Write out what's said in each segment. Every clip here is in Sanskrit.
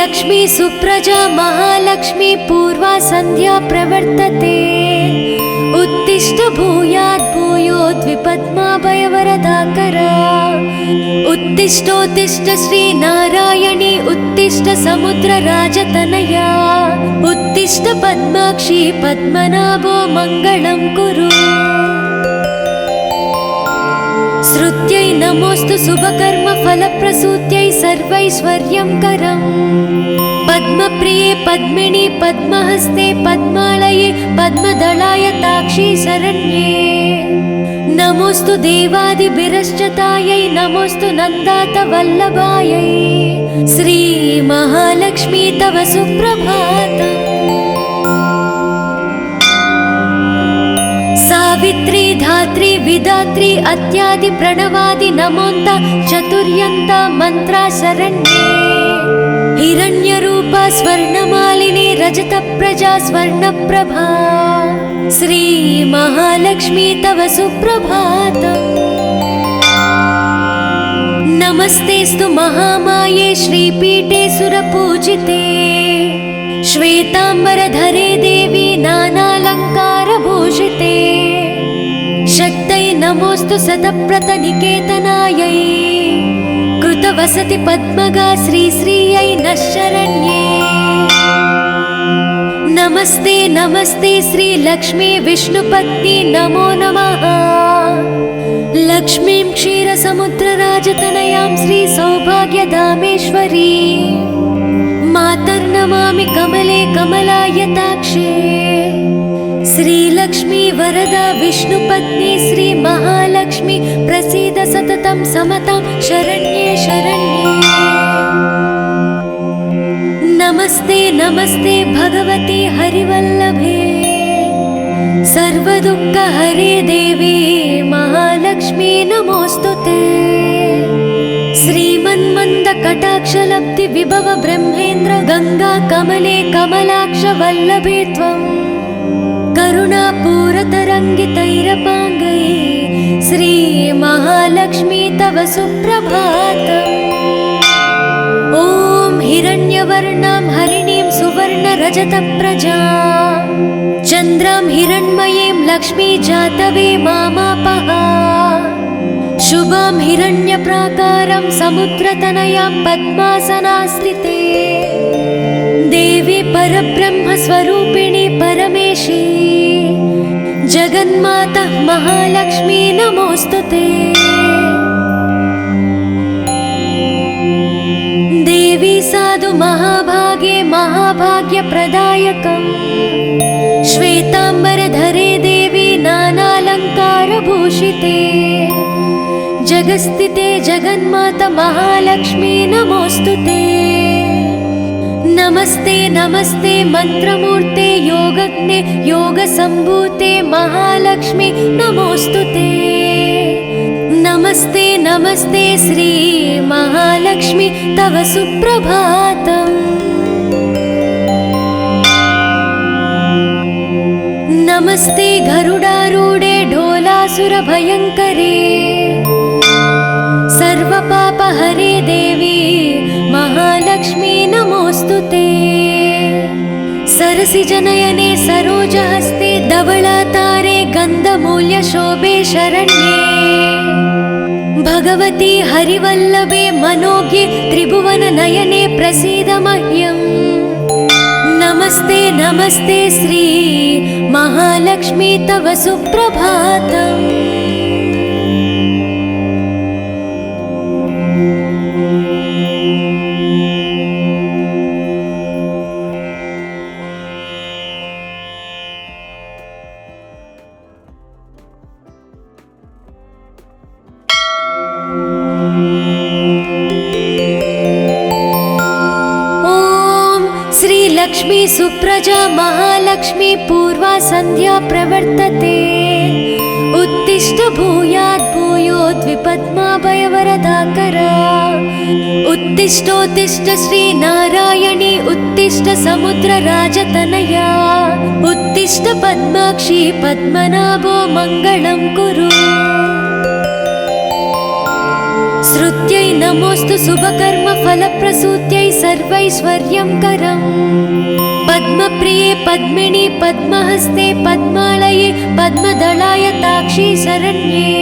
लक्ष्मी सुप्रजा महालक्ष्मी पूर्वा संध्या प्रवर्तते। उत्तिष्ठ भूयात् भूयोद्विपद्माभयवरदाकरा। उत्तिष्ठोत्तिष्ठ श्रीनारायणी उत्तिष्ठ समुद्रराजतनया। उत्तिष्ठ पद्माक्षी पद्मनाभो मङ्गलं कुरु। श्रुत्यै नमोऽस्तु शुभकर्म फलप्रसूत्यै सर्वैश्वर्यं करम्। पद्मप्रिये पद्मिनी पद्महस्ते पद्मालये पद्मदलाय ताक्षी शरण्ये। नमोऽस्तु देवादिभिरश्चतायै नमोऽस्तु नन्दातवल्लभायै। श्री महालक्ष्मी तव सुप्रभातम्। सावित्री धात्री विधात्री अत्यादि प्रणवादि नमोन्त चतुर्यन्त मंत्रा शरण्ये। हिरण्यरूपा स्वर्णमालिनी रजत प्रजा स्वर्णप्रभा। श्री महालक्ष्मी तव सुप्रभातम्। नमस्तेस्तु महामाये श्रीपीठे सुरपूजिते। श्वेतांबरधरे देवी नानालंकारभूषिते। शक्तै नमोऽस्तु शतप्रतनिकेतनायै। कृतवसति पद्मगा श्रीश्रियै नः शरण्ये। नमस्ते नमस्ते श्रीलक्ष्मी विष्णुपत्नी नमो नमः। लक्ष्मीं क्षीरसमुद्रराजतनयां श्रीसौभाग्यधामेश्वरी। मातर्नमामि कमले कमलायताक्षे। श्रीलक्ष्मी वरदा विष्णुपत्नी श्री महालक्ष्मी प्रसीद सततं समतां शरण्ये शरण्ये। नमस्ते नमस्ते भगवती हरिवल्लभे। सर्वदुःखहरे देवी महालक्ष्मी नमोऽस्तुते। श्रीमन्मन्द कटाक्षलब्धि विभव ब्रह्मेन्द्र गंगा कमले कमलाक्ष वल्लभे त्वं। करुणापूरतरङ्गितैरपाङ्गै श्री महालक्ष्मी तव सुप्रभातम्। ॐ हिरण्यवर्णां हरिणीं सुवर्णरजतप्रजां। चन्द्रां हिरण्मयीं लक्ष्मी जातवे मामापः। शुभां हिरण्यप्राकारं समुद्रतनयां पद्मासनास्थिते। देवी परब्रह्मस्वरूपिणी परमेशी। जगन्माता महालक्ष्मी नमोऽस्तुते। देवी साधु महाभागे महाभाग्यप्रदायकम्। श्वेतांबरधरे देवी नानालंकारभूषिते। जगस्थिते जगन्माता महालक्ष्मी नमोऽस्तुते। नमस्ते नमस्ते मंत्रमूर्ते योगज्ञे योगसम्भूते महालक्ष्मी नमोऽस्तुते। नमस्ते नमस्ते श्री महालक्ष्मी तव सुप्रभातम्। नमस्ते गरुडारूढे ढोलासुरभयङ्करे। सर्वपापहरे देवी महालक्ष्मी नमोऽस्तुते। सरसिजनयने सरोजहस्ते धवलातारे गन्धमूल्यशोभे शरण्ये। भगवती हरिवल्लभे मनोज्ञे त्रिभुवननयने प्रसीद मह्यम्। नमस्ते नमस्ते श्री महालक्ष्मी तव सुप्रभातम्। लक्ष्मी सुप्रजा महालक्ष्मी पूर्वा संध्या प्रवर्तते। उत्तिष्ठ भूयात् भूयोद्विपद्माभयवरदाकरा। उत्तिष्ठोत्तिष्ठ श्रीनारायणी उत्तिष्ठ समुद्रराजतनया। उत्तिष्ठ पद्माक्षी पद्मनाभो मङ्गलं कुरु। श्रुत्यै नमोऽस्तु शुभकर्म फलप्रसूत्यै सर्वैश्वर्यङ्करम् पद्मप्रिये पद्मिनि पद्महस्ते पद्मालये पद्मदलायताक्षी शरण्ये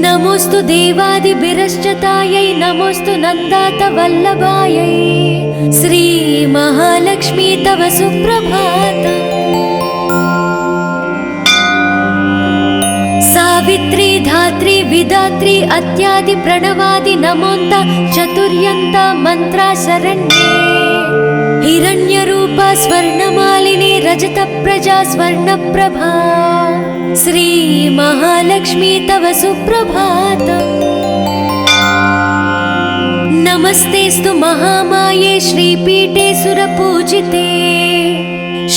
नमोस्तु देवादिभिरश्चतायै नमोस्तु नन्दातवल्लभायै श्री महालक्ष्मी तव सुप्रभातम् सावित्री धात्री विधात्री अत्यादि प्रणवादि नमोन्त चतुर्यन्त मंत्रा शरण्ये हिरण्यरूपा स्वर्णमालिनी रजतप्रजा स्वर्णप्रभा श्री महालक्ष्मी तव सुप्रभातम् नमस्तेस्तु महामाये श्रीपीठे सुरपूजिते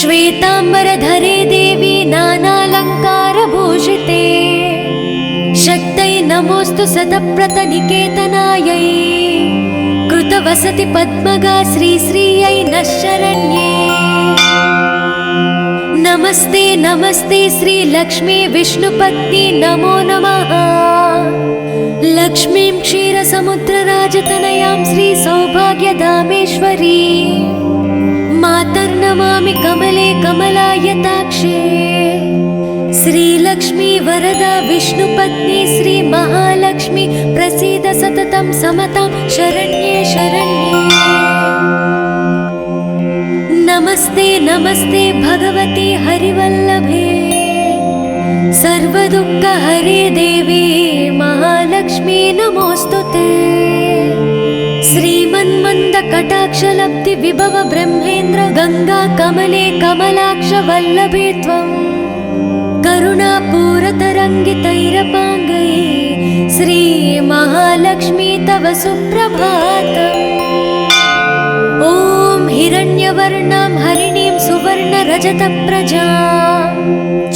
श्वेतांबरधरे देवी नानालङ्कारभूषिते शक्तै नमोस्तु सतप्रतनिकेतनायै कृतवसति पद्मगा श्रीश्रियै नः शरण्ये नमस्ते नमस्ते श्रीलक्ष्मी विष्णुपत्नी नमो नमः लक्ष्मीं क्षीरसमुद्रराजतनयां श्रीसौभाग्यधामेश्वरी मातर्नमामि कमले कमलायताक्षे श्रीलक्ष्मी वरदा विष्णुपत्नी श्री महालक्ष्मी प्रसीद सततं समतां शरण्ये शरण्ये नमस्ते नमस्ते भगवती हरिवल्लभे सर्वदुःखहरे देवी महालक्ष्मी नमोस्तुते श्रीमन्मन्दकटाक्षलब्धि विभव ब्रह्मेन्द्र गंगा कमले कमलाक्ष वल्लभे त्वं करुणापूरतरङ्गितैरपाङ्गै श्री महालक्ष्मी तव सुप्रभातम् ॐ हिरण्यवर्णां हरिणीं सुवर्णरजतप्रजां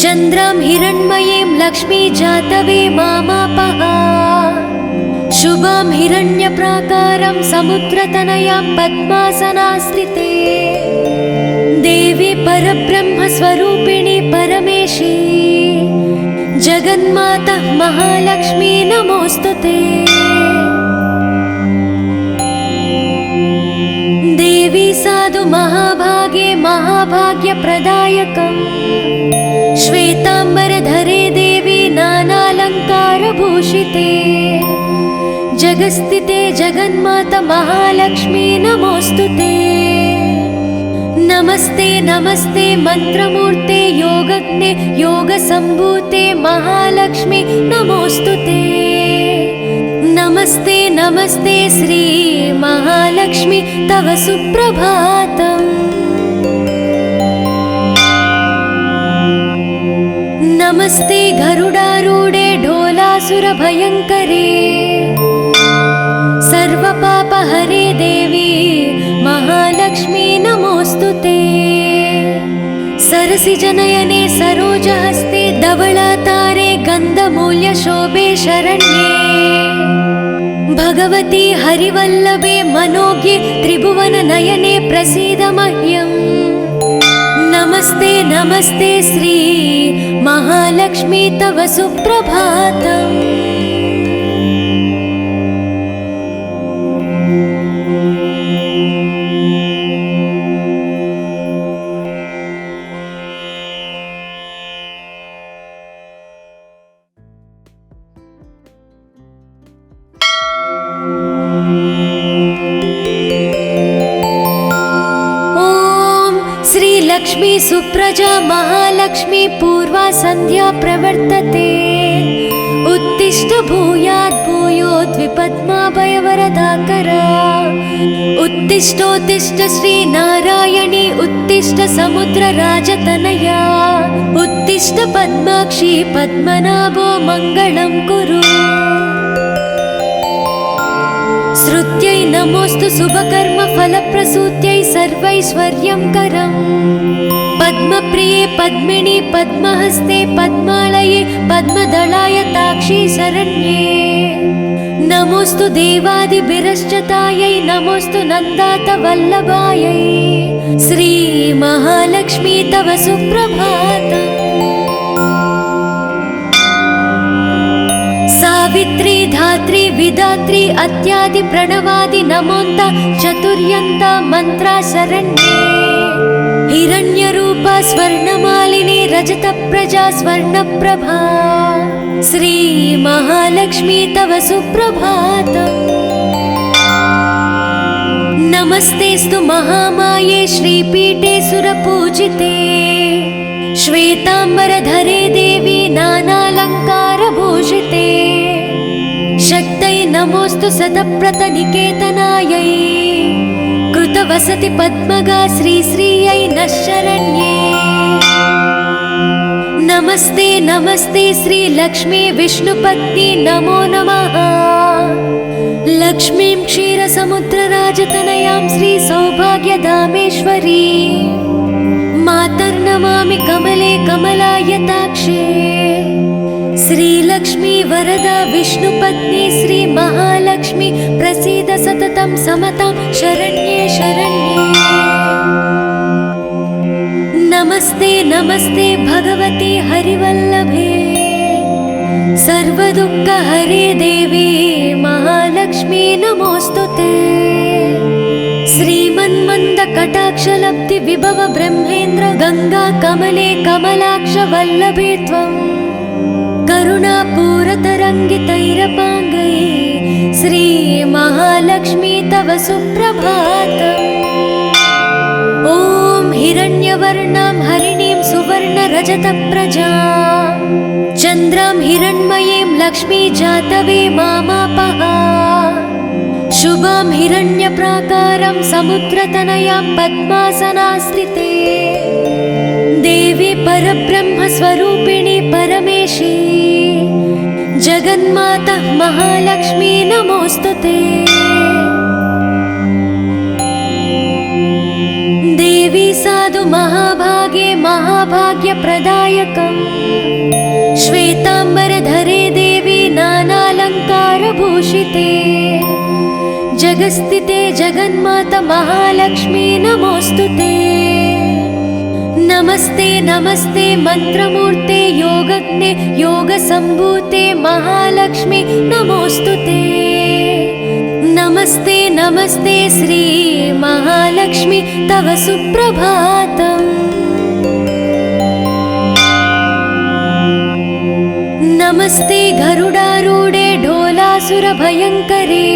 चन्द्रां हिरण्मयीं लक्ष्मी जातवे मामापः शुभां हिरण्यप्राकारं समुद्रतनयां पद्मासनास्थिते देवी परब्रह्मस्वरूपिणी परमेशी जगन्माता महालक्ष्मी नमोस्तुते देवी साधु महाभागे महाभाग्यप्रदायकम् श्वेतांबरधरे देवी नानालङ्कारभूषिते जगस्थिते जगन्माता महालक्ष्मी नमोस्तुते नमस्ते नमस्ते मंत्रमूर्ते योगज्ञे योगसम्भूते महालक्ष्मी नमोस्तुते नमस्ते नमस्ते श्री महालक्ष्मी तव सुप्रभातम् नमस्ते गरुडारूढे ढोलासुरभयङ्करे सर्वपापहरे देवी महालक्ष्मी नमोस्तुते सरसिजनयने सरोजहस्ते धवलातारे गन्धमूल्यशोभे शरण्ये भगवती हरिवल्लभे मनोज्ञे त्रिभुवननयने प्रसीद मह्यम् नमस्ते नमस्ते श्री महालक्ष्मी तव सुप्रभातम् लक्ष्मी सुप्रजा महालक्ष्मी पूर्वा संध्या प्रवर्तते उत्तिष्ठ भूयात् भूयोद्विपद्माभयवरदाकरा उत्तिष्ठोत्तिष्ठ श्री नारायणी उत्तिष्ठ समुद्रराजतनया उत्तिष्ठ पद्माक्षी पद्मनाभो मङ्गलं कुरु श्रुत्यै नमोस्तु शुभकर्म फलप्रसूत्यै सर्वैश्वर्यङ्करम् पद्मप्रिये पद्मिनि पद्महस्ते पद्मालये पद्मदलायताक्षी शरण्ये नमोस्तु देवादिभिरश्चतायै नमोस्तु नन्दातवल्लभायै श्री महालक्ष्मी तव सुप्रभातम् सावित्री धात्री विधात्री अत्यादि प्रणवादि नमोन्त चतुर् चतुर्यन्ता मन्त्रा शरण्ये हिरण्यरूपा स्वर्णमालिनी रजतप्रजा स्वर्णप्रभा श्री महालक्ष्मी तव सुप्रभातम्। नमस्तेस्तु महामाये श्रीपीठे सुरपूजिते श्वेतांबरधरे देवी नानालङ्कारभूषिते शक्तै नमोऽस्तु सतप्रतनिकेतनायै कृतवसति पद्मगा श्रीश्रियै नः शरण्ये। नमस्ते नमस्ते श्रीलक्ष्मी विष्णुपत्नी नमो नमः। लक्ष्मीं क्षीरसमुद्रराजतनयां श्रीसौभाग्यधामेश्वरी मातर्नमामि कमले कमलायताक्षे श्रीलक्ष्मी वरदा विष्णुपत्नी श्रीमहालक्ष्मी प्रसीद सततं समतां शरण्ये शरण्ये। नमस्ते नमस्ते भगवती हरिवल्लभे सर्वदुःखहरे देवी महालक्ष्मी नमोऽस्तुते। श्रीमन्मन्दकटाक्षलब्धि विभव ब्रह्मेन्द्र गंगा कमले कमलाक्ष वल्लभे त्वं करुणापूरतरङ्गितैरपाङ्गै श्री महालक्ष्मी तव सुप्रभातम्। ॐ हिरण्यवर्णां हरिणीं सुवर्णरजतप्रजां चन्द्रां हिरण्मयीं लक्ष्मी जातवे मामापः शुभां हिरण्यप्राकारं समुद्रतनयां पद्मासनास्थिते देवी परब्रह्मस्वरूपिणी परमेशी जगन्माता महालक्ष्मी नमोऽस्तुते। देवी साधु महाभागे महाभाग्यप्रदायकम् श्वेतांबरधरे देवी नानालङ्कारभूषिते जगस्थिते जगन्माता महालक्ष्मी नमोऽस्तुते। नमस्ते नमस्ते मंत्रमूर्ते योगज्ञे योगसम्भूते महालक्ष्मी नमोऽस्तुते। नमस्ते नमस्ते श्री महालक्ष्मी तव सुप्रभातम्। नमस्ते गरुडारूढे ढोलासुरभयङ्करे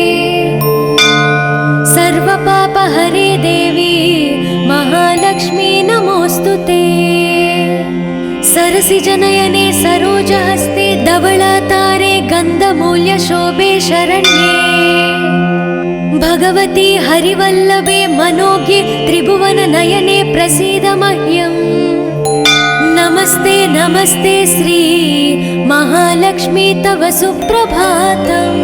सर्वपापहरे देवी महालक्ष्मी नमोऽस्तुते। सरसिजनयने सरोजहस्ते धवलातारे गन्धमूल्यशोभे शरण्ये भगवती हरिवल्लभे मनोज्ञे त्रिभुवननयने प्रसीद मह्यम्। नमस्ते नमस्ते श्री महालक्ष्मी तव सुप्रभातम्।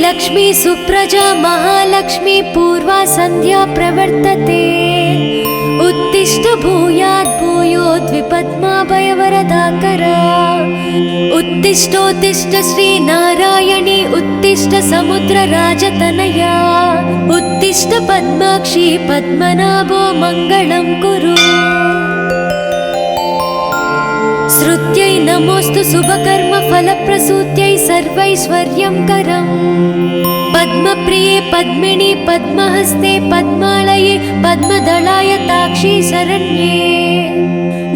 लक्ष्मी सुप्रजा महालक्ष्मी पूर्वा संध्या प्रवर्तते उत्तिष्ठ भूयात् भूयोद्विपद्माभयवरदाकरा उत्तिष्ठोत्तिष्ठ श्री नारायणी उत्तिष्ठ समुद्रराजतनया उत्तिष्ठ पद्माक्षी पद्मनाभो मङ्गलं कुरु। श्रुत्यै नमोऽस्तु शुभकर्मफलप्रसूत्यै सर्वैश्वर्यङ्करम् पद्मप्रिये पद्मिनी पद्महस्ते पद्मालये पद्मदलायताक्षी शरण्ये।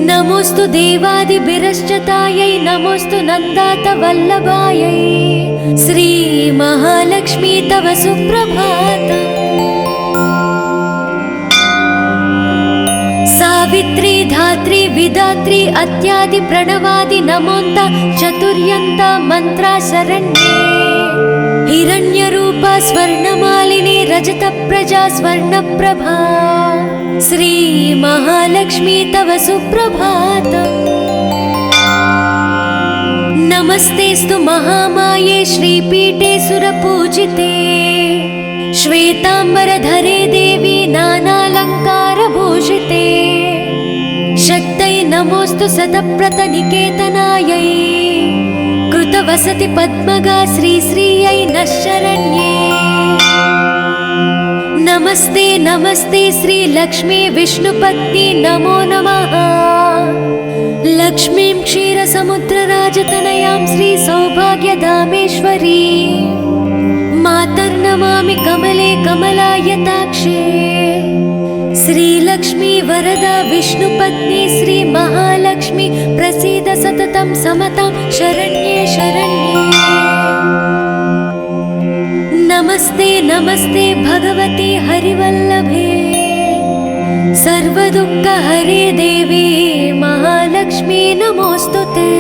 नमोऽस्तु देवादिभिरश्चतायै नमोऽस्तु नन्दातवल्लभायै श्री महालक्ष्मी तव सुप्रभातम्। सावित्री धात्री विधात्री अत्यादि प्रणवादि नमोन्त चतुर्यन्ता मन्त्रा शरण्ये हिरण्यरूपा स्वर्णमालिनी रजतप्रजा स्वर्णप्रभा श्री महालक्ष्मी तव सुप्रभातम्। नमस्तेस्तु महामाये श्रीपीठे सुरपूजिते श्वेतांबरधरे देवी नानालङ्कारभूषिते शक्तै नमोऽस्तु सतप्रतनिकेतनायै कृतवसति पद्मगा श्रीश्रियै नः शरण्ये। नमस्ते नमस्ते श्रीलक्ष्मी विष्णुपत्नी नमो नमः। लक्ष्मीं क्षीरसमुद्रराजतनयां श्रीसौभाग्यधामेश्वरी मातर्नमामि कमले कमलायताक्षे। श्रीलक्ष्मी वरदा विष्णुपत्नी श्रीमहालक्ष्मी प्रसीद सततं समतां शरण्ये शरण्ये। नमस्ते नमस्ते भगवती हरिवल्लभे सर्वदुःखहरे देवी महालक्ष्मी नमोऽस्तुते।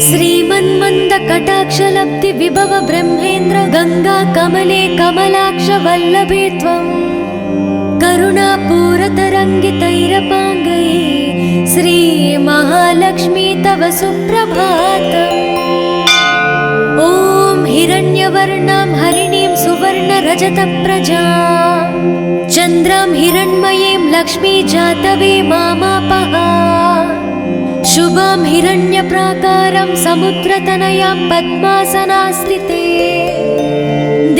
श्रीमन्मन्दकटाक्षलब्धि विभव ब्रह्मेन्द्र गंगा कमले कमलाक्ष वल्लभे त्वं करुणापूरतरङ्गितैरपाङ्गै श्री महालक्ष्मी तव सुप्रभातम्। ॐ हिरण्यवर्णां हरिणीं सुवर्णरजतप्रजां चन्द्रां हिरण्मयीं लक्ष्मी जातवे मामापः। शुभां हिरण्यप्राकारं समुद्रतनयां पद्मासनास्थिते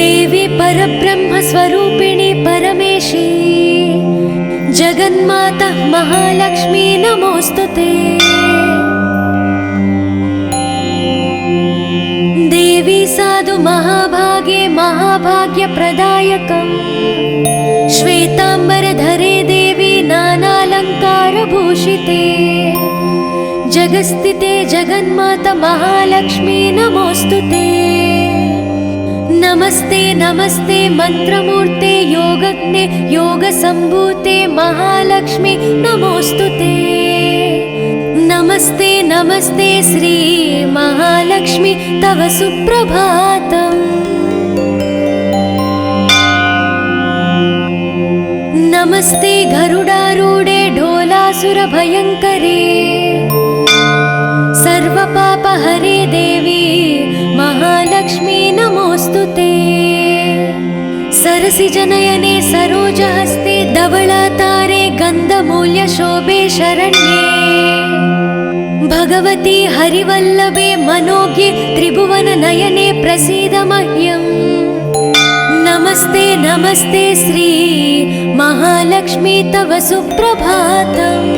देवी परब्रह्मस्वरूपिणी परमेशी जगन्माता महालक्ष्मी नमोऽस्तुते। देवी साधु महाभागे महाभाग्यप्रदायकम् श्वेताम्बरधरे देवी नानालङ्कारभूषिते जगस्थिते जगन्माता महालक्ष्मी नमोऽस्तुते। नमस्ते नमस्ते मंत्रमूर्ते योगज्ञे योगसम्भूते महालक्ष्मी नमोऽस्तुते। नमस्ते नमस्ते श्री महालक्ष्मी तव सुप्रभातम्। नमस्ते गरुडारूढे ढोलासुरभयङ्करे सर्वपापहरे देवी महालक्ष्मी नमोऽस्तुते। सरसिजनयने सरोजहस्ते धवलातारे गन्धमूल्यशोभे शरण्ये। भगवती हरिवल्लभे मनोज्ञे त्रिभुवननयने प्रसीद मह्यम्। नमस्ते नमस्ते श्री महालक्ष्मी तव सुप्रभातम्।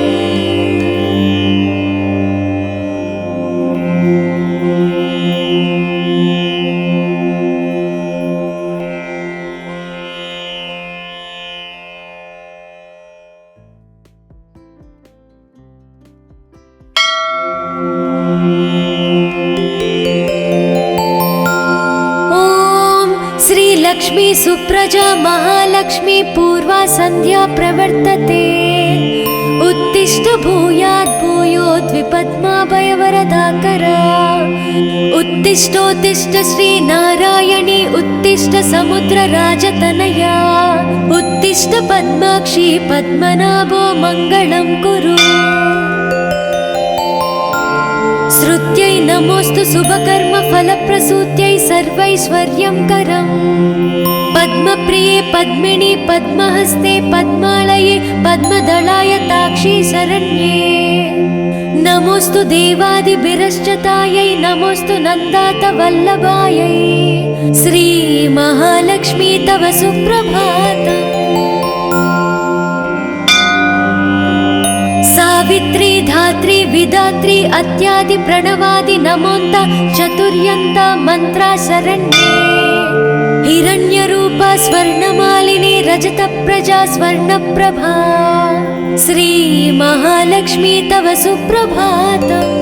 लक्ष्मी सुप्रजा महालक्ष्मी पूर्वा संध्या प्रवर्तते। उत्तिष्ठ भूयात् भूयोद्विपद्माभयवरदाकरा। उत्तिष्ठोत्तिष्ठ श्री नारायणी उत्तिष्ठ समुद्रराजतनया। उत्तिष्ठ पद्माक्षी पद्मनाभो मङ्गलं कुरु। श्रुत्यै नमोऽस्तु शुभकर्म फलप्रसूत्यै सर्वैश्वर्यं करम्। पद्मप्रिये पद्मिनी पद्महस्ते पद्मालये पद्मदलाय ताक्षी शरण्ये। नमोऽस्तु देवादिभिरश्चतायै नमोऽस्तु नन्दात वल्लभायै श्री महालक्ष्मी तव सुप्रभातम्। सावित्री धात्री विधात्री अत्यादि प्रणवादि नमोन्त चतुर्यन्त मंत्रा शरण्ये। हिरण्यरूपा स्वर्णमालिनी रजतप्रजा स्वर्णप्रभा श्री महालक्ष्मी तव सुप्रभातम्।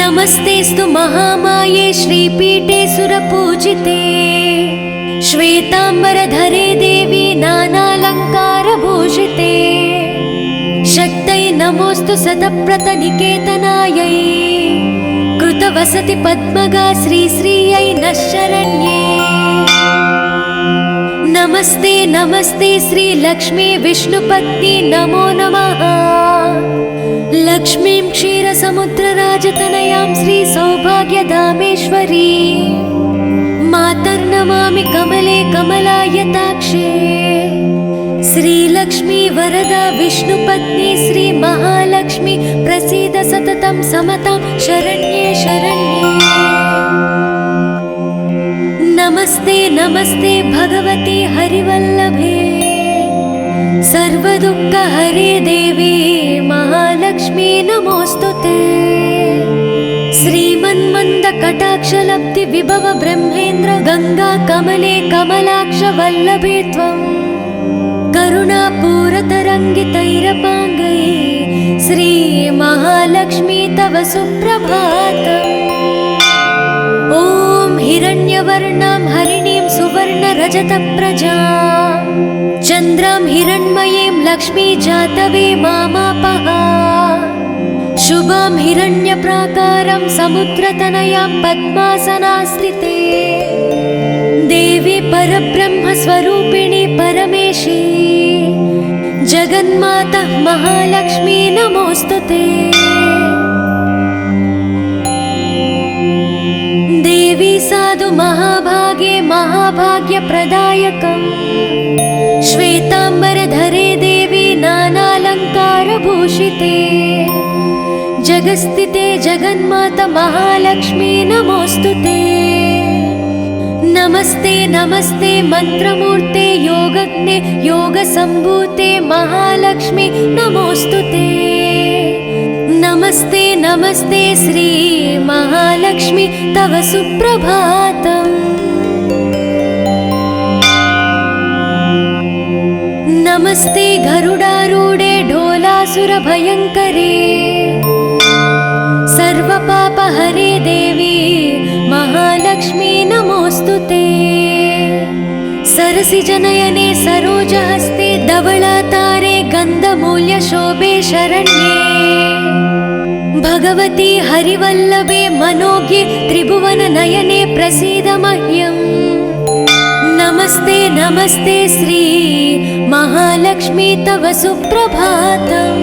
नमस्तेस्तु महामाये श्रीपीठे सुरपूजिते श्वेताम्बरधरे देवी नानालङ्कारभूषिते। शक्तै नमोऽस्तु सतप्रतनिकेतनायै कृतवसति पद्मगा श्रीश्रियै नः शरण्ये। नमस्ते नमस्ते श्रीलक्ष्मी विष्णुपत्नी नमो नमः। लक्ष्मीं क्षीरसमुद्रराजतनयां श्रीसौभाग्यधामेश्वरी मातर्नमामि कमले कमलायताक्षे। श्रीलक्ष्मी वरदा विष्णुपत्नी श्री महालक्ष्मी प्रसीद सततं समतां शरण्ये शरण्ये। नमस्ते नमस्ते भगवती हरिवल्लभे सर्वदुःखहरे देवी महालक्ष्मी नमोस्तुते। श्रीमन्मन्दकटाक्षलब्धि विभव ब्रह्मेन्द्र गंगा कमले कमलाक्ष वल्लभे त्वं करुणापूरतरङ्गितैरपाङ्गै श्री महालक्ष्मी तव सुप्रभातम्। ॐ हिरण्यवर्णां हरिणीं सुवर्णरजतप्रजां चन्द्रां हिरण्मयीं लक्ष्मी जातवे मामापः। शुभां हिरण्यप्राकारं समुद्रतनयां पद्मासनास्थिते देवी परब्रह्मस्वरूपिणी परमेशी जगन्माता महालक्ष्मी नमोस्तुते। देवी साधु महाभागे महाभाग्यप्रदायकम् श्वेताम्बरधरे देवी नानालङ्कारभूषिते जगस्थिते जगन्माता महालक्ष्मी नमोस्तुते। नमस्ते नमस्ते मंत्रमूर्ते योगज्ञे योगसम्भूते महालक्ष्मी नमोस्तुते। नमस्ते नमस्ते श्री महालक्ष्मी तव सुप्रभातम्। नमस्ते गरुडारूढे ढोलासुरभयङ्करे सर्वपापहरे देवी महालक्ष्मी नमोस्तुते। सरसिजनयने सरोजहस्ते धवलातारे गन्धमूल्यशोभे शरण्ये भगवती हरिवल्लभे मनोज्ञे त्रिभुवननयने प्रसीद मह्यम्। नमस्ते नमस्ते श्री महालक्ष्मी तव सुप्रभातम्।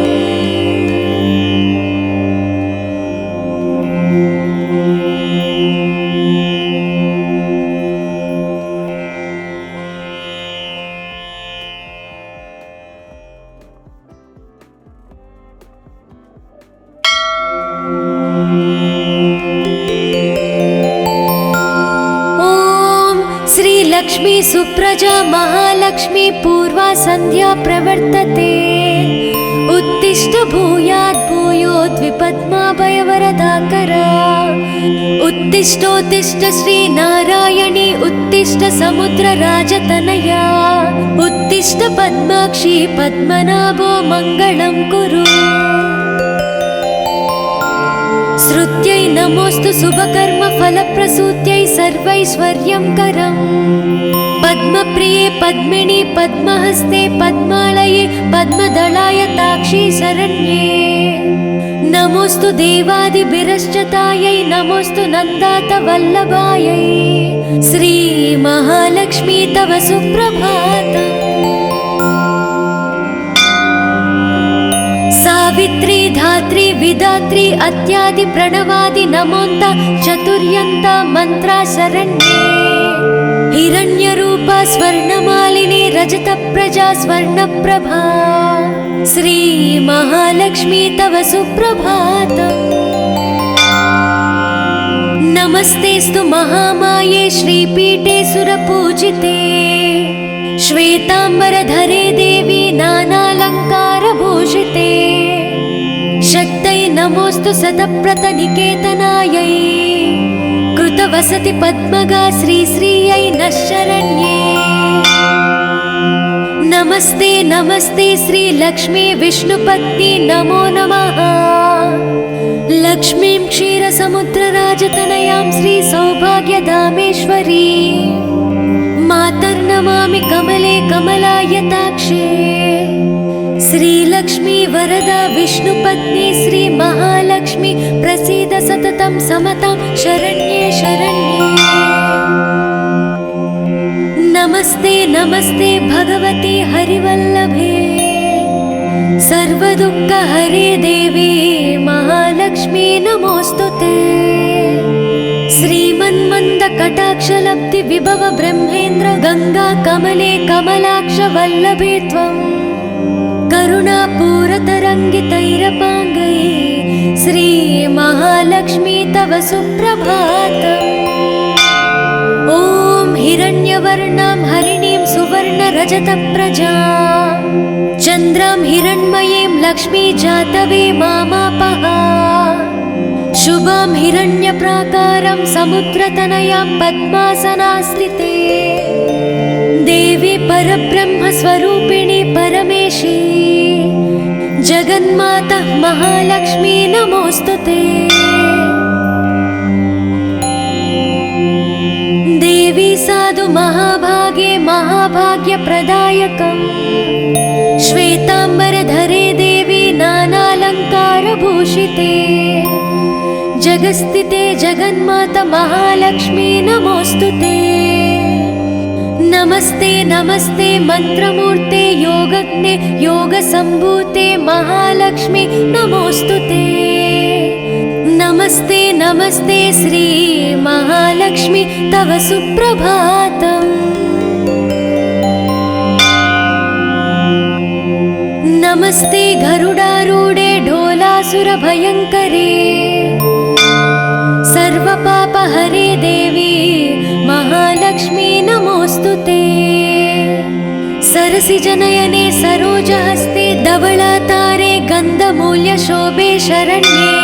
लक्ष्मी सुप्रजा महालक्ष्मी पूर्वा संध्या प्रवर्तते उत्तिष्ठ भूयात् भूयोद्विपद्माभयवरदाकरा। उत्तिष्ठोत्तिष्ठ श्री नारायणी उत्तिष्ठ समुद्रराजतनया उत्तिष्ठ पद्माक्षी पद्मनाभो मङ्गलं कुरु। श्रुत्यै नमोस्तु शुभकर्म फलप्रसूत्यै सर्वैश्वर्यं करम् पद्मप्रिये पद्मिनी पद्महस्ते पद्मालये पद्मदलाय ताक्षी शरण्ये। नमोस्तु देवादिभिरश्चतायै नमोस्तु नन्दात वल्लभायै श्री महालक्ष्मी तव सुप्रभातम्। सावित्री धात्री विधात्री अत्यादि प्रणवादि नमोन्त चतुर्यन्त मंत्रा शरण्ये। हिरण्यरूपा स्वर्णमालिनी रजतप्रजा स्वर्णप्रभा श्री महालक्ष्मी तव सुप्रभातम्। नमस्तेस्तु महामाये श्रीपीठे सुरपूजिते श्वेताम्बरधरे देवी नानालङ्कारभूषिते शक्तै नमोस्तु शतप्रतनिकेतनायै कृतवसति पद्मगा श्रीश्रियै नः शरण्ये। नमस्ते नमस्ते श्री लक्ष्मी विष्णुपत्नी नमो नमः। लक्ष्मीं क्षीरसमुद्रराजतनयां श्री सौभाग्यधामेश्वरी मातर्नमामि कमले कमलायताक्षे। श्रीलक्ष्मी वरदा विष्णुपत्नी श्री महालक्ष्मी प्रसीद सततं समतां शरण्ये शरण्ये। नमस्ते नमस्ते भगवती हरिवल्लभे सर्वदुःखहरे देवी महालक्ष्मी नमोस्तुते। श्रीमन्मन्दकटाक्षलब्धि विभव ब्रह्मेन्द्र गंगा कमले कमलाक्ष वल्लभे त्वं करुणापूरतरङ्गितैरपाङ्गैः श्रीमहालक्ष्मी तव सुप्रभातम्। ॐ हिरण्यवर्णां हरिणीं सुवर्णरजतप्रजां चन्द्रां हिरण्मयीं लक्ष्मी जातवे मामापः। शुभां हिरण्यप्राकारं समुद्रतनयां पद्मासनास्थिते देवी परब्रह्मस्वरूपिणी परमेशी जगन्माता महालक्ष्मी नमोऽस्तुते। देवी साधु महाभागे महाभाग्यप्रदायकम् श्वेताम्बरधरे देवी नानालङ्कारभूषिते जगस्थिते जगन्माता महालक्ष्मी नमोऽस्तुते। नमस्ते नमस्ते मंत्रमूर्ते योगज्ञे योगसम्भूते महालक्ष्मी नमोऽस्तुते। नमस्ते नमस्ते श्री महालक्ष्मी तव सुप्रभातम्। नमस्ते गरुडारूढे ढोलासुरभयङ्करे सर्वपापहरे देवी महालक्ष्मी नमोऽस्तुते। सरसिजनयने सरोजहस्ते धवलातारे गन्धमूल्यशोभे शरण्ये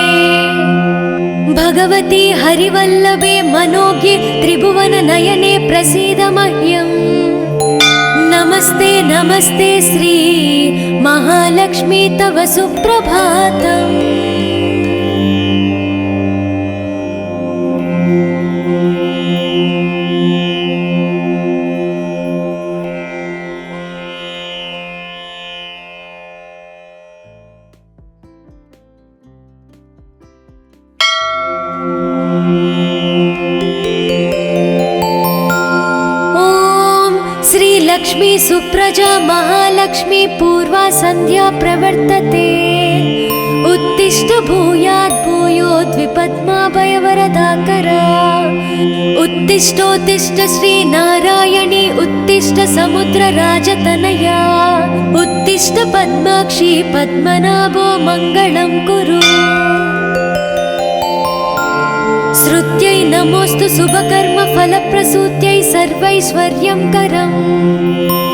भगवती हरिवल्लभे मनोज्ञे त्रिभुवननयने प्रसीद मह्यम्। नमस्ते नमस्ते श्री महालक्ष्मी तव सुप्रभातम्। लक्ष्मी सुप्रजा महालक्ष्मी पूर्वा संध्या प्रवर्तते उत्तिष्ठ भूयात् भूयोद्विपद्माभयवरदाकरा। उत्तिष्ठोत्तिष्ठ श्री नारायणी उत्तिष्ठ समुद्रराजतनया उत्तिष्ठ पद्माक्षी पद्मनाभो मङ्गलं कुरु। श्रुत्यै नमोऽस्तु शुभकर्म फलप्रसूत्यै सर्वैश्वर्यं करम्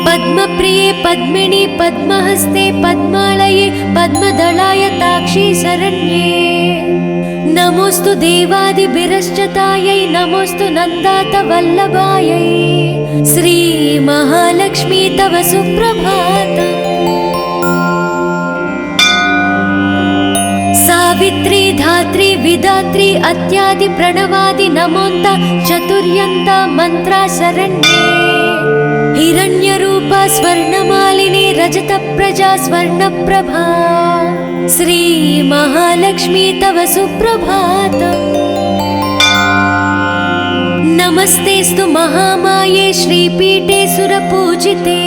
पद्मप्रिये पद्मिनी पद्महस्ते पद्मालये पद्मदलाय ताक्षी शरण्ये। नमोऽस्तु देवादिभिरश्चतायै नमोऽस्तु नन्दातवल्लभायै श्री महालक्ष्मी तव सुप्रभातम्। सावित्री धात्री विधात्री अत्यादि प्रणवादि नमोन्त चतुर्यन्त मंत्रा शरण्ये। हिरण्यरूपा स्वर्णमालिनी रजतप्रजा स्वर्णप्रभा श्री महालक्ष्मी तव सुप्रभातम्। नमस्तेस्तु महामाये श्रीपीठे सुरपूजिते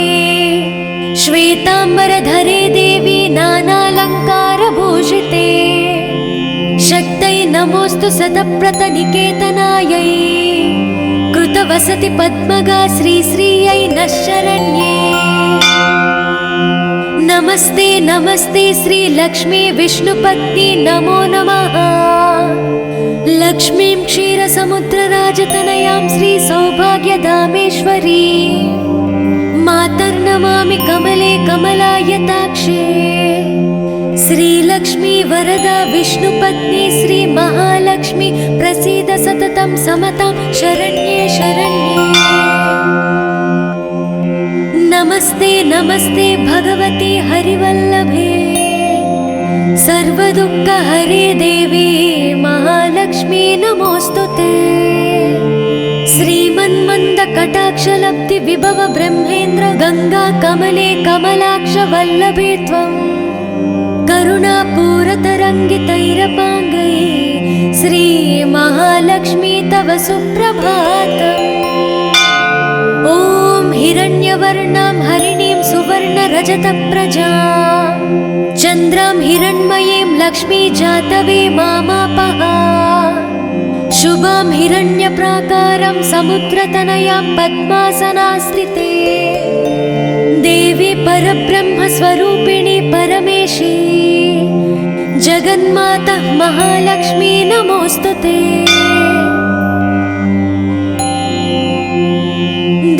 श्वेताम्बरधरे देवी नानालङ्कारभूषिते शक्तै नमोऽस्तु शतप्रतनिकेतनायै कृतवसति पद्मगा श्रीश्रियै नः शरण्ये। नमस्ते नमस्ते श्री लक्ष्मी विष्णुपत्नी नमो नमः। लक्ष्मीं क्षीरसमुद्रराजतनयां श्री सौभाग्यधामेश्वरी मातर्नमामि कमले कमलायताक्षे। श्रीलक्ष्मी वरदा विष्णुपत्नी श्री महालक्ष्मी प्रसीद सततं समतां शरण्ये शरण्ये। नमस्ते नमस्ते भगवती हरिवल्लभे सर्वदुःखहरे देवी महालक्ष्मी नमोऽस्तुते। श्रीमन्मन्दकटाक्षलब्धि विभव ब्रह्मेन्द्र गंगा कमले कमलाक्ष वल्लभे त्वं करुणापूरतरङ्गितैरपाङ्गैः श्री महालक्ष्मी तव सुप्रभातम्। ॐ हिरण्यवर्णां हरिणीं सुवर्णरजतप्रजां चन्द्रां हिरण्मयीं लक्ष्मी जातवे मामापः। शुभां हिरण्यप्राकारं समुद्रतनयां पद्मासनास्थिते देवी परब्रह्मस्वरूपिणी परमेशी जगन्माता महालक्ष्मी नमोऽस्तुते।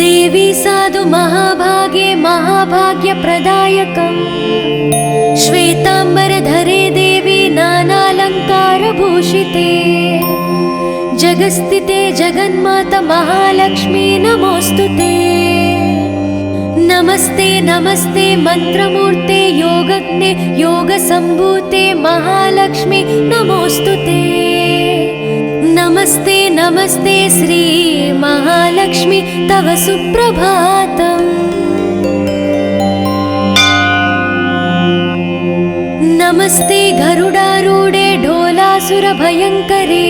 देवी साधु महाभागे महाभाग्यप्रदायकम् श्वेताम्बरधरे देवी नानालङ्कारभूषिते जगस्थिते जगन्माता महालक्ष्मी नमोऽस्तुते। नमस्ते नमस्ते मंत्रमूर्ते योगज्ञे योगसम्भूते महालक्ष्मी नमोऽस्तुते। नमस्ते नमस्ते श्री महालक्ष्मी तव सुप्रभातम्। नमस्ते गरुडारूढे ढोलासुरभयङ्करे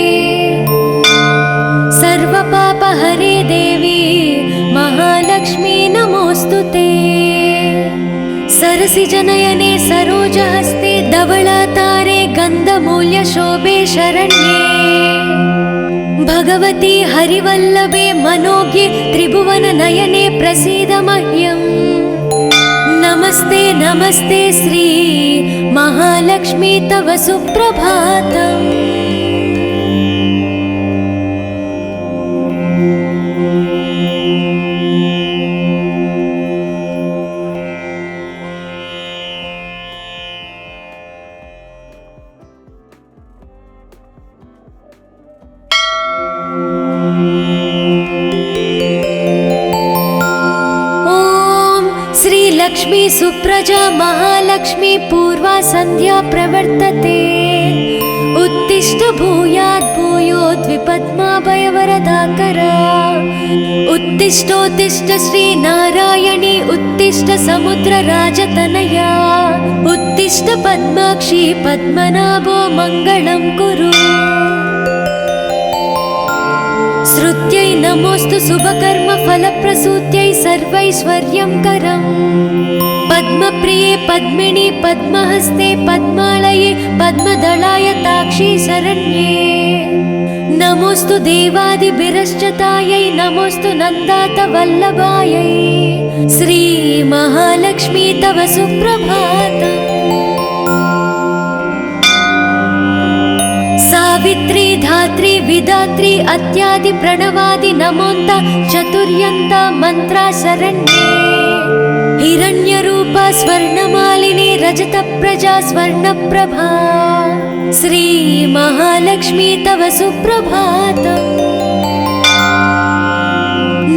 सर्वपापहरे देवी महालक्ष्मी नमोऽस्तुते। सरसिजनयने सरोजहस्ते धवलातारे गन्धमूल्यशोभे शरण्ये भगवती हरिवल्लभे मनोज्ञे त्रिभुवननयने प्रसीद मह्यम्। नमस्ते नमस्ते श्री महालक्ष्मी तव सुप्रभातम्। लक्ष्मी सुप्रजा महालक्ष्मी पूर्वा संध्या प्रवर्तते उत्तिष्ठ भूयात् भूयोद्विपद्माभयवरदाकरा। उत्तिष्ठोत्तिष्ठ श्री नारायणी उत्तिष्ठ समुद्रराजतनया उत्तिष्ठ पद्माक्षी पद्मनाभो मङ्गलं कुरु। श्रुत्यै नमोऽस्तु शुभकर्म फलप्रसूत्यै सर्वैश्वर्यं करम् पद्मप्रिये पद्मिनी पद्महस्ते पद्मालये पद्मदलाय ताक्षी शरण्ये। नमोऽस्तु देवादिभिरश्चतायै नमोऽस्तु नन्दातवल्लभायै श्री महालक्ष्मी तव सुप्रभातम्। सावित्री धात्री विधात्री अत्यादि प्रणवादि नमोन्त चतुर्यन्त मंत्रा शरण्ये। हिरण्यरूपा स्वर्णमालिनी रजतप्रजा स्वर्णप्रभा श्री महालक्ष्मी तव सुप्रभातम्।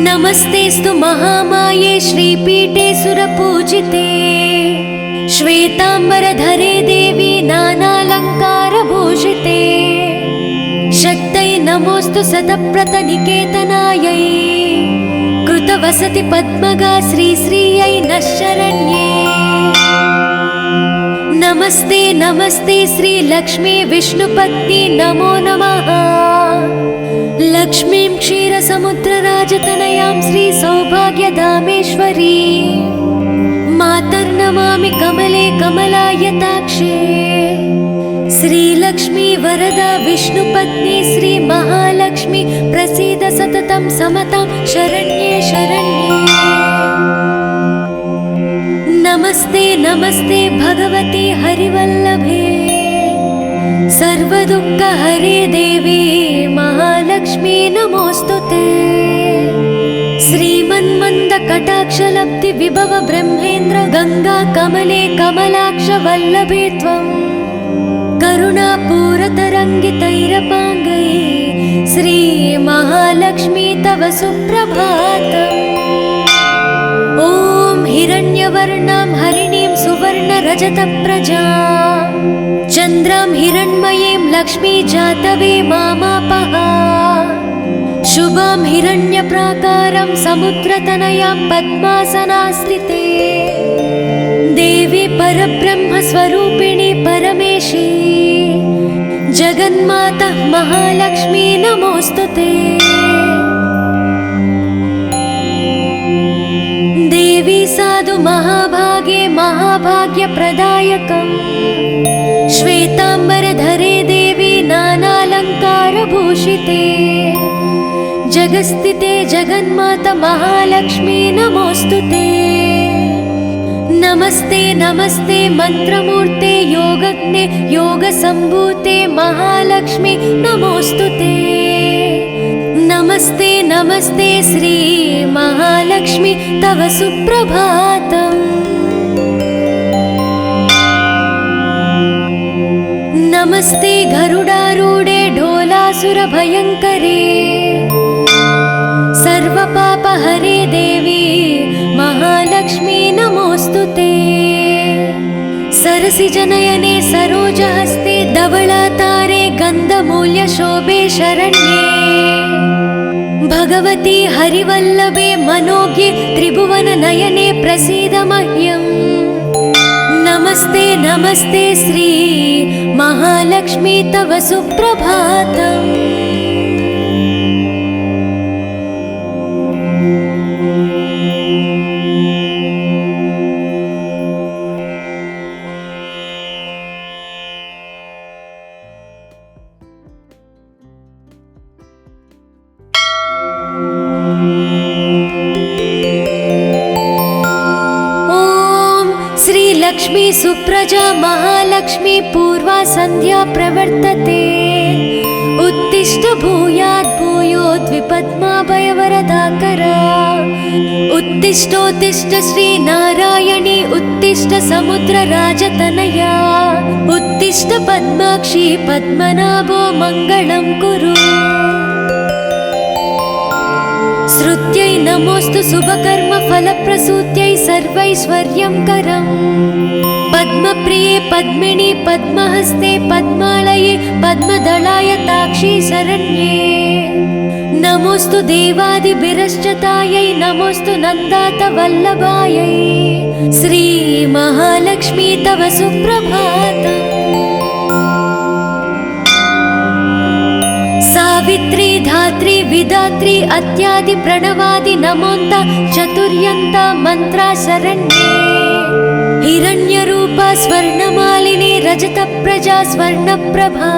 नमस्तेस्तु महामाये श्रीपीठे सुरपूजिते श्वेताम्बरधरे देवी नानालङ्कारभूषिते शक्तै नमोऽस्तु शतप्रतनिकेतनायै कृतवसति पद्मगा श्रीश्रियै नः शरण्ये। नमस्ते नमस्ते श्री लक्ष्मी विष्णुपत्नी नमो नमः। लक्ष्मीं क्षीरसमुद्रराजतनयां श्री सौभाग्यधामेश्वरी मातर्नमामि कमले कमलायताक्षे। श्रीलक्ष्मी वरदा विष्णुपत्नी श्री महालक्ष्मी प्रसीद सततं समतां शरण्ये शरण्ये। नमस्ते नमस्ते भगवती हरिवल्लभे सर्वदुःखहरे देवी महालक्ष्मी नमोऽस्तुते। श्रीमन्मन्दकटाक्षलब्धि विभव ब्रह्मेन्द्र गंगा कमले कमलाक्ष वल्लभे त्वं करुणापूरतरङ्गितैरपाङ्गै श्री महालक्ष्मी तव सुप्रभातम्। ॐ हिरण्यवर्णां हरिणीं सुवर्णरजतप्रजां चन्द्रां हिरण्मयीं लक्ष्मी जातवे मामापः। शुभां हिरण्यप्राकारं समुद्रतनयां पद्मासनास्थिते देवी परब्रह्मस्वरूपिणी परमेशी जगन्माता महालक्ष्मी नमोऽस्तुते। देवी साधु महाभागे महाभाग्यप्रदायकम् श्वेताम्बरधरे देवी नानालङ्कारभूषिते जगस्थिते जगन्माता महालक्ष्मी नमोऽस्तुते। नमस्ते नमस्ते मंत्रमूर्ते योगज्ञे योगसम्भूते महालक्ष्मी नमोस्तुते। नमस्ते नमस्ते श्री महालक्ष्मी तव सुप्रभातम्। नमस्ते गरुडारूढे ढोलासुरभयङ्करे सर्वपापहरे देवी महालक्ष्मी नमोस्तुते। सरसिजनयने सरोजहस्ते धवलातारे गन्धमूल्यशोभे शरण्ये भगवती हरिवल्लभे मनोज्ञे त्रिभुवननयने प्रसीद मह्यम्। नमस्ते नमस्ते श्री महालक्ष्मी तव सुप्रभातम्। लक्ष्मी सुप्रजा महालक्ष्मी पूर्वा संध्या प्रवर्तते। उत्तिष्ठ भूयात् भूयोद्विपद्माभयवरदाकरा। उत्तिष्ठोत्तिष्ठ श्री नारायणी उत्तिष्ठ समुद्रराजतनया। उत्तिष्ठ पद्माक्षी पद्मनाभो मङ्गलं कुरु। श्रुत्यै नमोस्तु शुभकर्म फलप्रसूत्यै सर्वैश्वर्यं करम्। पद्मप्रिये पद्मिनी पद्महस्ते पद्मालये पद्मदलाय ताक्षी शरण्ये। नमोस्तु देवादिभिरश्चतायै नमोस्तु नन्दातवल्लभायै। श्री महालक्ष्मी तव सुप्रभातम्। सावित्री धात्री विधात्री अत्यादि प्रणवादि नमोन्त चतुर्यन्त मंत्रा शरण्ये। हिरण्यरूपा स्वर्णमालिनी रजतप्रजा स्वर्णप्रभा।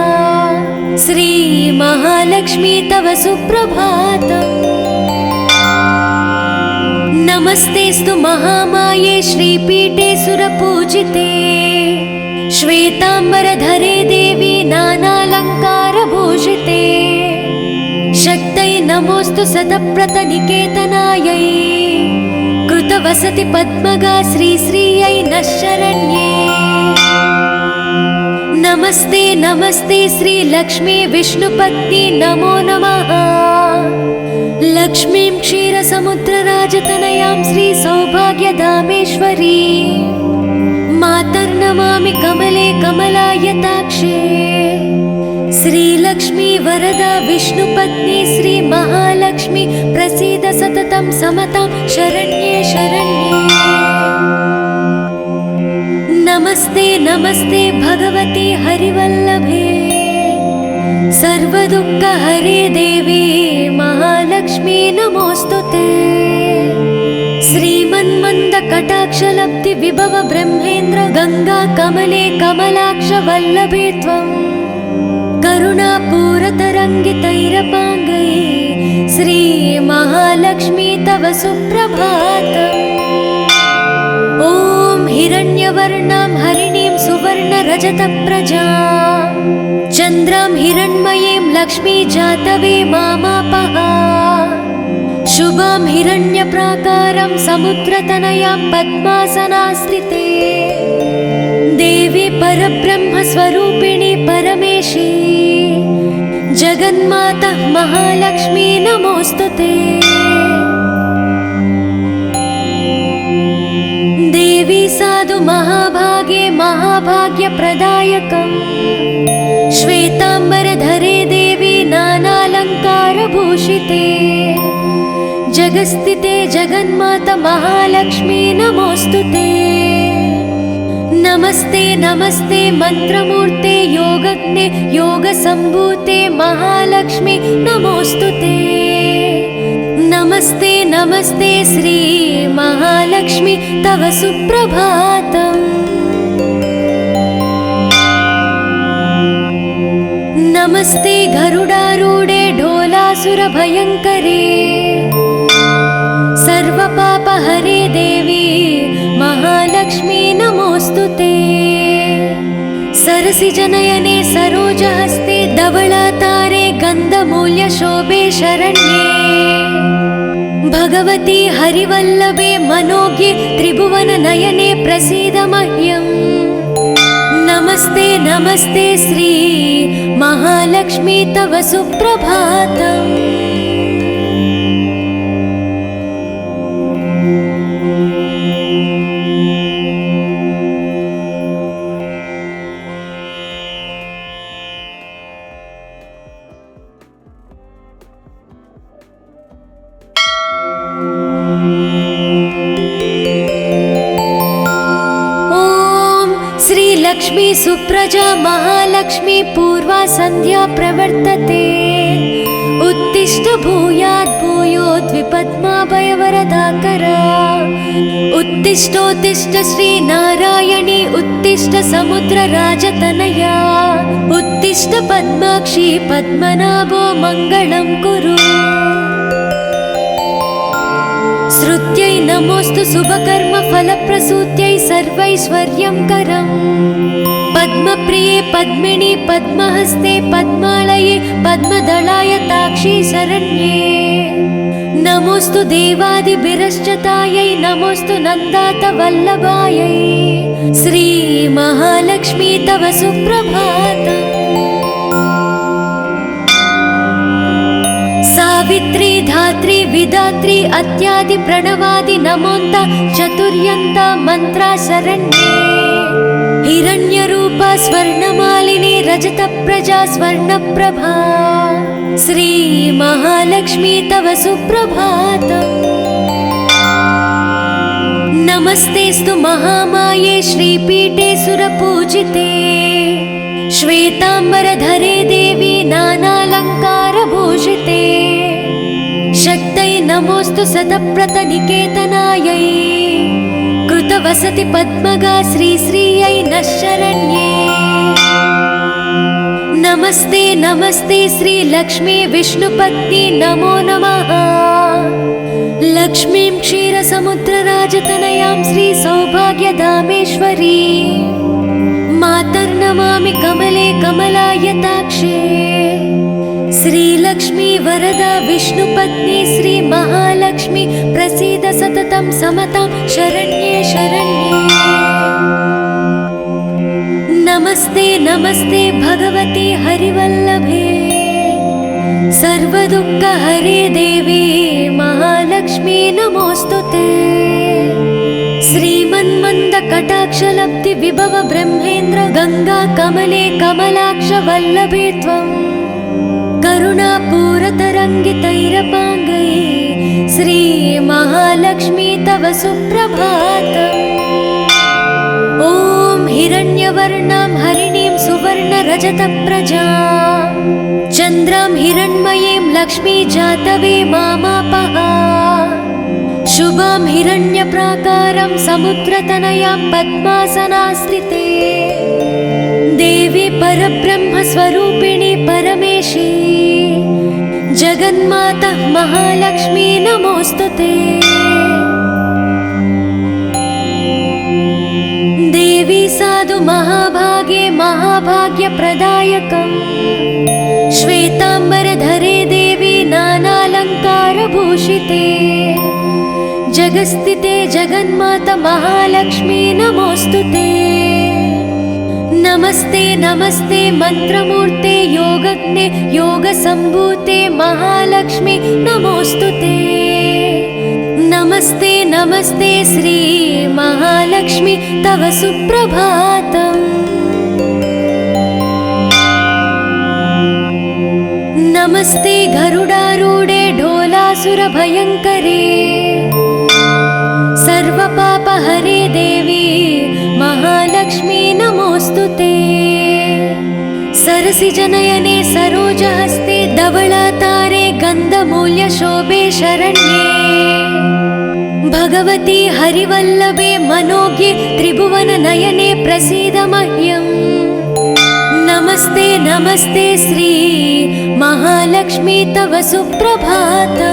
श्री महालक्ष्मी तव सुप्रभातम्। नमस्तेस्तु महामाये श्रीपीठे सुरपूजिते। श्वेतांबरधरे देवी नानालङ्कारभूषिते। शक्तै नमोस्तु शतप्रतनिकेतनायै। कृतवसति पद्मगा श्रीश्रियै नः शरण्ये। नमस्ते नमस्ते श्री लक्ष्मी विष्णुपत्नी नमो नमः। लक्ष्मीं क्षीरसमुद्रराजतनयां श्री सौभाग्यधामेश्वरी मातर्नमामि कमले कमलायताक्षे। श्रीलक्ष्मी वरदा विष्णुपत्नी श्री महालक्ष्मी प्रसीद सततं समतां शरण्ये शरण्ये। नमस्ते नमस्ते भगवती हरिवल्लभे सर्वदुःखहरे देवी महालक्ष्मी नमोस्तुते। श्रीमन्मन्दकटाक्षलब्धि विभव ब्रह्मेन्द्र गंगा कमले कमलाक्ष वल्लभे त्वं। करुणापूरतरङ्गितैरपाङ्गै श्री महालक्ष्मी तव सुप्रभातम्। ॐ हिरण्यवर्णां हरिणीं सुवर्णरजतप्रजां चन्द्रां हिरण्मयीं लक्ष्मी जातवे मामापः। शुभां हिरण्यप्राकारं समुद्रतनयां पद्मासनास्थिते। देवी परब्रह्मस्वरूपिणी परमेशी जगन्माता महालक्ष्मी नमोस्तुते। देवी साधु महाभागे महाभाग्यप्रदायकम्। श्वेतांबरधरे देवी नानालङ्कारभूषिते। जगस्थिते जगन्माता महालक्ष्मी नमोस्तुते। नमस्ते नमस्ते मंत्रमूर्ते योगज्ञे योगसम्भूते महालक्ष्मी नमोस्तुते। नमस्ते नमस्ते श्री महालक्ष्मी तव सुप्रभातम्। नमस्ते गरुडारूढे ढोलासुरभयङ्करे सर्वपापहरे देवी महालक्ष्मी सरसिजनयने सरोजहस्ते धवलातारे गन्धमूल्यशोभे शरण्ये भगवती हरिवल्लभे मनोज्ञे त्रिभुवननयने प्रसीद मह्यम्। नमस्ते नमस्ते श्री महालक्ष्मी तव सुप्रभातम्। लक्ष्मी सुप्रजा महालक्ष्मी पूर्वा संध्या प्रवर्तते। उत्तिष्ठ भूयात् भूयोद्विपद्माभयवरदाकरा। उत्तिष्ठोत्तिष्ठ श्री नारायणी उत्तिष्ठ समुद्रराजतनया। उत्तिष्ठ पद्माक्षी पद्मनाभो मङ्गलं कुरु। श्रुत्यै नमोस्तु शुभकर्म फलप्रसूत्यै सर्वैश्वर्यं करम्। पद्मप्रिये पद्मिनी पद्महस्ते पद्मालये पद्मदलाय ताक्षी शरण्ये। नमोस्तु देवादिभिरश्चतायै नमोस्तु नन्दात वल्लभायै। श्री महालक्ष्मी तव सुप्रभातम्। सावित्री धात्री विधात्री अत्यादि प्रणवादि नमोन्त चतुर्यन्त मंत्रा शरण्ये। हिरण्यरूपा स्वर्णमालिनी रजत प्रजा स्वर्णप्रभा। श्री महालक्ष्मी तव सुप्रभातम्। नमस्तेस्तु महामाये श्रीपीठे सुरपूजिते। श्वेतांबरधरे देवी नानालंकारभूषिते। शक्तै नमोस्तु शतप्रतनिकेतनायै। कृतवसति पद्मगा श्रीश्रियै नः शरण्ये। नमस्ते नमस्ते श्री लक्ष्मी विष्णुपत्नी नमो नमः। लक्ष्मीं क्षीरसमुद्रराजतनयां श्री सौभाग्यधामेश्वरी मातर्नमामि कमले कमलायताक्षे। श्रीलक्ष्मी वरदा विष्णुपत्नी श्री महालक्ष्मी प्रसीद सततं समतां शरण्ये शरण्ये। नमस्ते नमस्ते भगवती हरिवल्लभे। सर्वदुःखहरे देवी महालक्ष्मी नमोस्तुते। श्रीमन्मन्दकटाक्षलब्धि विभव ब्रह्मेन्द्र गंगा कमले कमलाक्ष वल्लभे त्वं। करुणापूरतरङ्गितैरपाङ्गै श्री महालक्ष्मी तव सुप्रभातम्। ॐ हिरण्यवर्णां हरिणीं सुवर्णरजतप्रजां चन्द्रां हिरण्मयीं लक्ष्मी जातवे मामापः। शुभां हिरण्यप्राकारं समुद्रतनयां पद्मासनास्थिते। देवी परब्रह्मस्वरूपिणी परमेशी जगन्माता महालक्ष्मी नमोस्तुते। देवी साधु महाभागे महाभाग्यप्रदायकम्। श्वेतांबरधरे देवी नानालंकारभूषिते। जगस्थिते जगन्माता महालक्ष्मी नमोस्तुते। नमस्ते नमस्ते मंत्रमूर्ते योगज्ञे योगसम्भूते महालक्ष्मी नमोस्तुते। नमस्ते नमस्ते श्री महालक्ष्मी तव सुप्रभातम्। नमस्ते गरुडारूढे ढोलासुरभयङ्करे। सर्वपापहरे देवी महालक्ष्मी नमोस्तुते। सरसिजनयने सरोजहस्ते धवलातारे गन्धमूल्यशोभे शरण्ये भगवती हरिवल्लभे मनोज्ञे त्रिभुवननयने प्रसीद मह्यम्। नमस्ते नमस्ते श्री महालक्ष्मी तव सुप्रभातम्।